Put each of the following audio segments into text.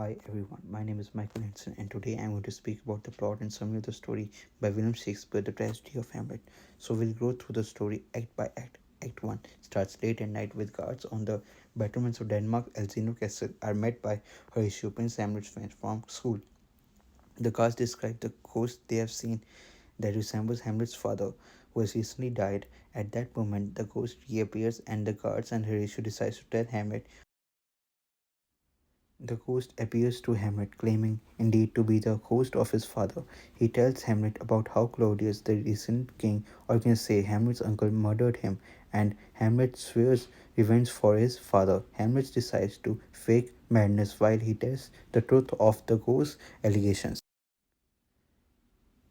Hi everyone, my name is Michael Henson, and today I'm going to speak about the plot and summary of the story by William Shakespeare, The Tragedy of Hamlet. So we'll go through the story act by act. Act 1 starts late at night with guards on the battlements of Denmark. Elsinore Castle are met by Horatio, Prince Hamlet's friends from school. The guards describe the ghost they have seen that resembles Hamlet's father, who has recently died. At that moment, the ghost reappears, and the guards and Horatio decide to tell Hamlet. The ghost appears to Hamlet, claiming indeed to be the ghost of his father. He tells Hamlet about how Claudius, the recent king, or you can say Hamlet's uncle, murdered him, and Hamlet swears revenge for his father. Hamlet decides to fake madness while he tells the truth of the ghost's allegations.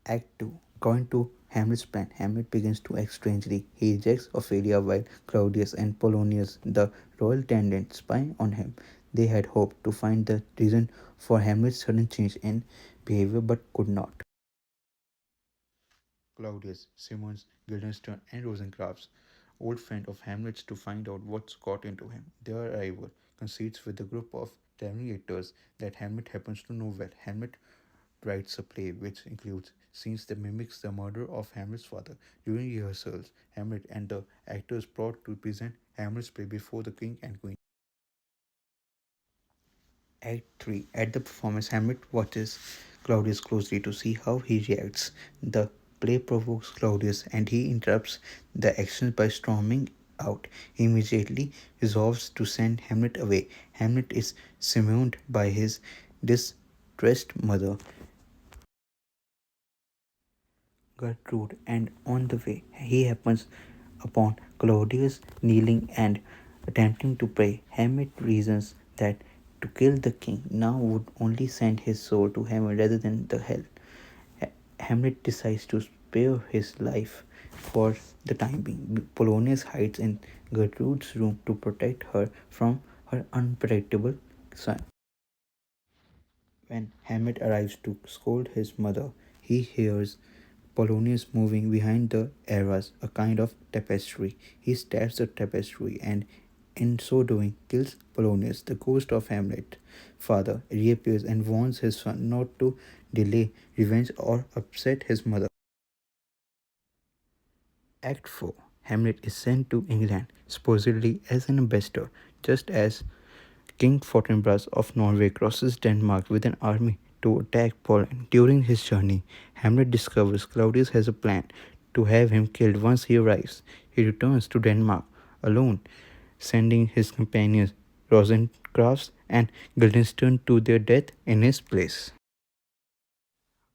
Act 2. According to Hamlet's plan, Hamlet begins to act strangely. He rejects Ophelia while Claudius and Polonius, the royal attendant, spy on him. They had hoped to find the reason for Hamlet's sudden change in behavior but could not. Claudius, Simmons, Guildenstern, and Rosencrantz, old friend of Hamlet's, to find out what's got into him. Their arrival concedes with a group of navigators that Hamlet happens to know well. Hamlet writes a play which includes scenes that mimics the murder of Hamlet's father. During rehearsals, Hamlet and the actors plot to present Hamlet's play before the king and queen. Act 3. At the performance, Hamlet watches Claudius closely to see how he reacts. The play provokes Claudius and he interrupts the action by storming out. He immediately resolves to send Hamlet away. Hamlet is summoned by his distressed mother, Gertrude, and on the way he happens upon Claudius kneeling and attempting to pray. Hamlet reasons that to kill the king now would only send his soul to heaven rather than the hell. Hamlet decides to spare his life for the time being. Polonius hides in Gertrude's room to protect her from her unpredictable son. When Hamlet arrives to scold his mother, he hears Polonius moving behind the arras, a kind of tapestry. He stabs the tapestry and, in so doing, kills Polonius. The ghost of Hamlet's father reappears and warns his son not to delay revenge or upset his mother. Act 4. Hamlet is sent to England, supposedly as an ambassador, just as King Fortinbras of Norway crosses Denmark with an army to attack Poland. During his journey, Hamlet discovers Claudius has a plan to have him killed once he arrives. He returns to Denmark alone, sending his companions Rosencrantz and Guildenstern to their death in his place.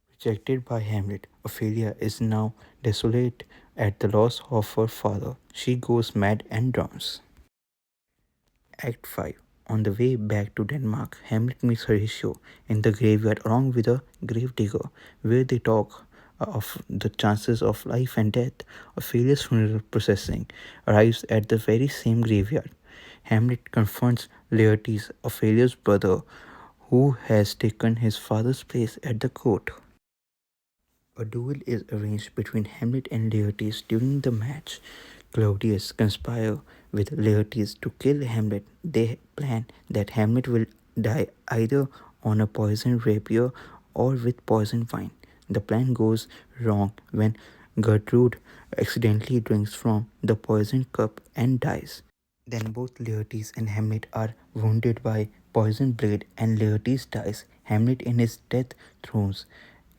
Rejected by Hamlet, Ophelia is now desolate at the loss of her father. She goes mad and drowns. Act 5. On the way back to Denmark, Hamlet meets Horatio in the graveyard along with a gravedigger, where they talk of the chances of life and death. Ophelia's funeral procession arrives at the very same graveyard. Hamlet confronts Laertes, Ophelia's brother, who has taken his father's place at the court. A duel is arranged between Hamlet and Laertes. During the match, Claudius conspires with Laertes to kill Hamlet. They plan that Hamlet will die either on a poisoned rapier or with poisoned wine. The plan goes wrong when Gertrude accidentally drinks from the poisoned cup and dies. Then both Laertes and Hamlet are wounded by poisoned blade, and Laertes dies. Hamlet in his death throes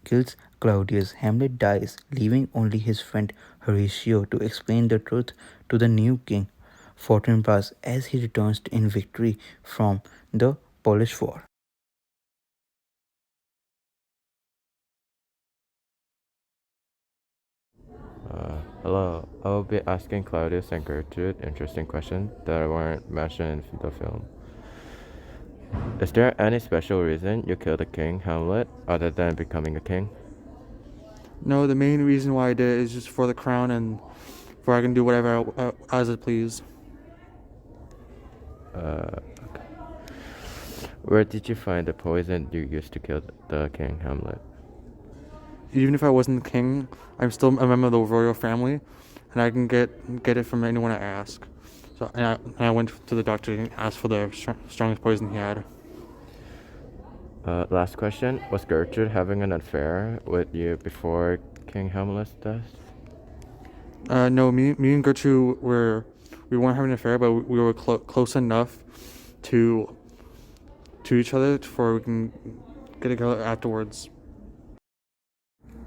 kills Claudius. Hamlet dies, leaving only his friend Horatio to explain the truth to the new king, Fortinbras, as he returns in victory from the Polish War. Hello, I will be asking Claudius and Gertrude interesting questions that weren't mentioned in the film. Is there any special reason you killed the king, Hamlet, other than becoming a king? No, the main reason why I did it is just for the crown and for I can do whatever as it please. Uh, where did you find the poison you used to kill the king, Hamlet? Even if I wasn't the king, I'm still a member of the royal family, and I can get it from anyone I ask. So and I went to the doctor and asked for the strongest poison he had. Last question. Was Gertrude having an affair with you before King Hamlet's death? No, me and Gertrude we weren't having an affair, but we were close enough to each other for we can get together afterwards.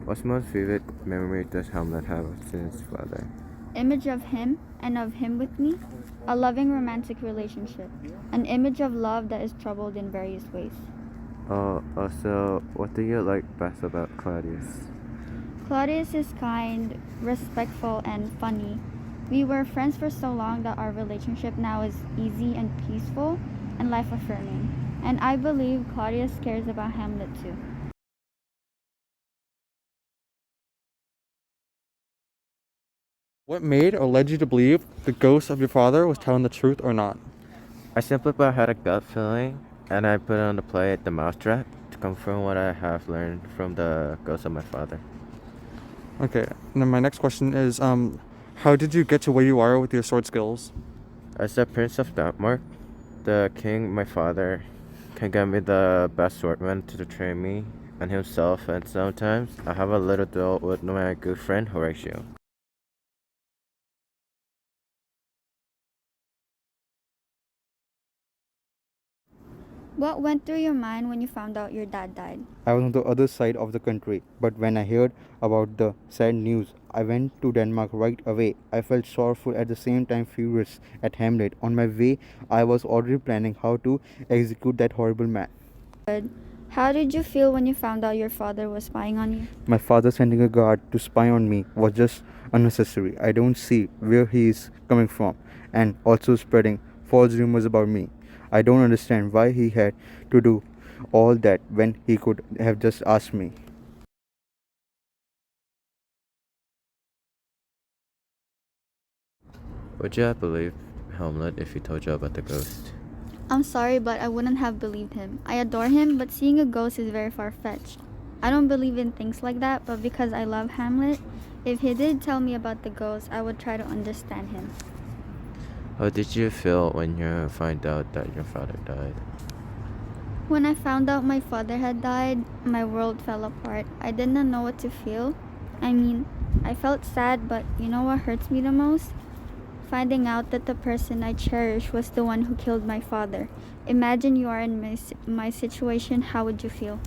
What most vivid memory does Hamlet have of his father? Image of him and of him with me, a loving romantic relationship, an image of love that is troubled in various ways. Oh, also, what do you like best about Claudius? Claudius is kind, respectful, and funny. We were friends for so long that our relationship now is easy and peaceful and life affirming. And I believe Claudius cares about Hamlet too. What made or led you to believe the ghost of your father was telling the truth or not? I simply had a gut feeling, and I put on the play The Mousetrap to confirm what I have learned from the ghost of my father. Okay, and then my next question is, how did you get to where you are with your sword skills? As the Prince of Denmark, the king, my father, can get me the best swordman to train me and himself, and sometimes I have a little duel with my good friend Horatio. What went through your mind when you found out your dad died? I was on the other side of the country, but when I heard about the sad news, I went to Denmark right away. I felt sorrowful at the same time furious at Hamlet. On my way, I was already planning how to execute that horrible man. Good. How did you feel when you found out your father was spying on you? My father sending a guard to spy on me was just unnecessary. I don't see where he is coming from, and also spreading false rumors about me. I don't understand why he had to do all that when he could have just asked me. Would you have believed Hamlet if he told you about the ghost? I'm sorry, but I wouldn't have believed him. I adore him, but seeing a ghost is very far fetched. I don't believe in things like that, but because I love Hamlet, if he did tell me about the ghost, I would try to understand him. How did you feel when you find out that your father died? When I found out my father had died, my world fell apart. I did not know what to feel. I mean, I felt sad, but you know what hurts me the most? Finding out that the person I cherish was the one who killed my father. Imagine you are in my situation, how would you feel?